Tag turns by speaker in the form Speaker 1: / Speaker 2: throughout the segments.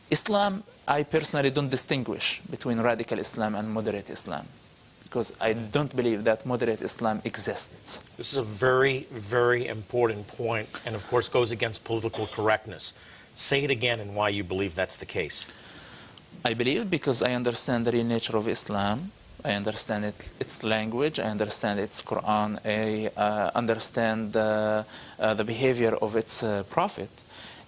Speaker 1: Islam, I personally don't distinguish between radical Islam and moderate Islam, because I don't believe that moderate Islam exists.
Speaker 2: This is a very, very important point, and of course goes against political correctness. Say it again and why you believe that's the case.
Speaker 1: I believe because I understand the real nature of Islam. I understand its language, I understand its Quran, I understand the behavior of its prophet,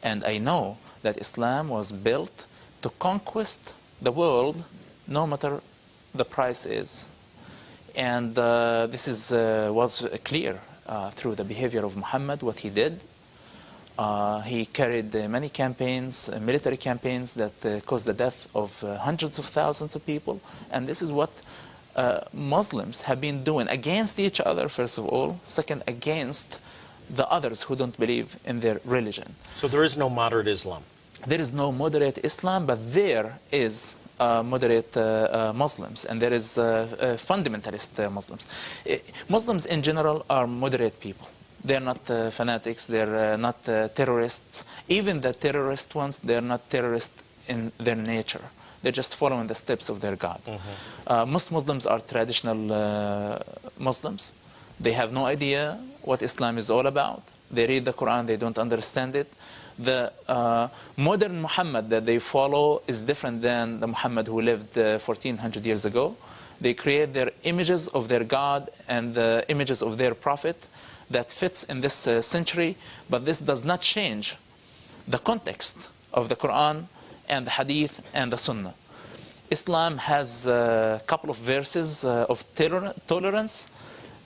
Speaker 1: and I know that Islam was built to conquest the world no matter the price is. And this was clear through the behavior of Muhammad, what he did. He carried many campaigns, military campaigns that caused the death of hundreds of thousands of people, and this is what Muslims have been doing against each other, first of all, second, against the others who don't believe in their religion.
Speaker 2: So there is no moderate Islam?
Speaker 1: There is no moderate Islam, but there is moderate Muslims, and there is fundamentalist Muslims. Muslims in general are moderate people. They're not fanatics, they're not terrorists. Even the terrorist ones, they're not terrorists in their nature. They're just following the steps of their God. Most Muslims are traditional Muslims. They have no idea what Islam is all about. They read the Quran, they don't understand it. The modern Muhammad that they follow is different than the Muhammad who lived 1400 years ago. They create their images of their God and the images of their prophet that fits in this century, but this does not change the context of the Quran and the Hadith and the Sunnah. Islam has a couple of verses of tolerance,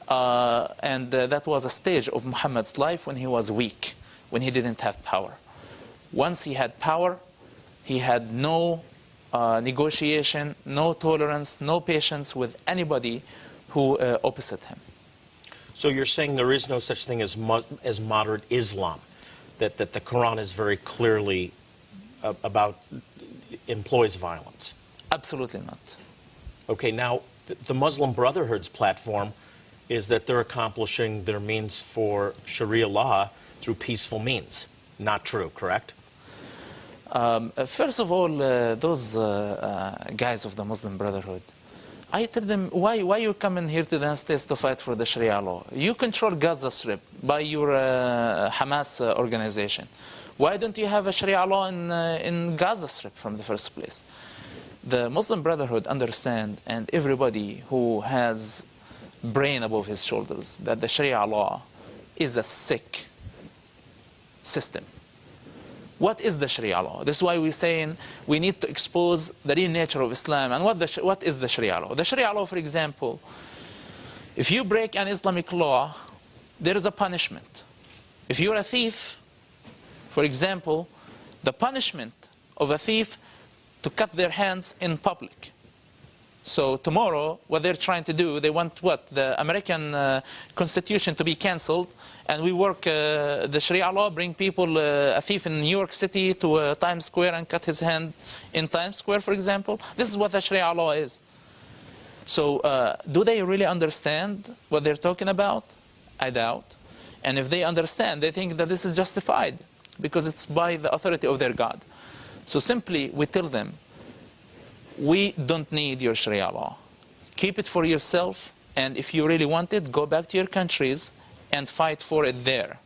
Speaker 1: and that was a stage of Muhammad's life when he was weak, when he didn't have power. Once he had power, he had no negotiation, no tolerance, no patience with anybody who opposite him.
Speaker 2: So you're saying there is no such thing as moderate Islam, that the Quran is very clearly employs violence?
Speaker 1: Absolutely not.
Speaker 2: Okay, now the Muslim Brotherhood's platform is that they're accomplishing their means for Sharia law through peaceful means. Not true, correct?
Speaker 1: First of all, those guys of the Muslim Brotherhood, I tell them, why you coming here to the United States to fight for the Sharia law? You control Gaza Strip by your Hamas organization. Why don't you have a Sharia law in Gaza Strip from the first place? The Muslim Brotherhood understand, and everybody who has brain above his shoulders, that the Sharia law is a sick system. What is the Sharia law? This is why we're saying we need to expose the real nature of Islam. And what is the Sharia law? The Sharia law, for example, if you break an Islamic law, there is a punishment. If you're a thief, for example, the punishment of a thief to cut their hands in public. So tomorrow, what they're trying to do, they want what? The American Constitution to be cancelled, and we work the Sharia law, bring people, a thief in New York City to Times Square and cut his hand in Times Square, for example. This is what the Sharia law is. So do they really understand what they're talking about? I doubt. And if they understand, they think that this is justified because it's by the authority of their God. So simply, we tell them, we don't need your Sharia law. Keep it for yourself, and if you really want it, go back to your countries and fight for it there.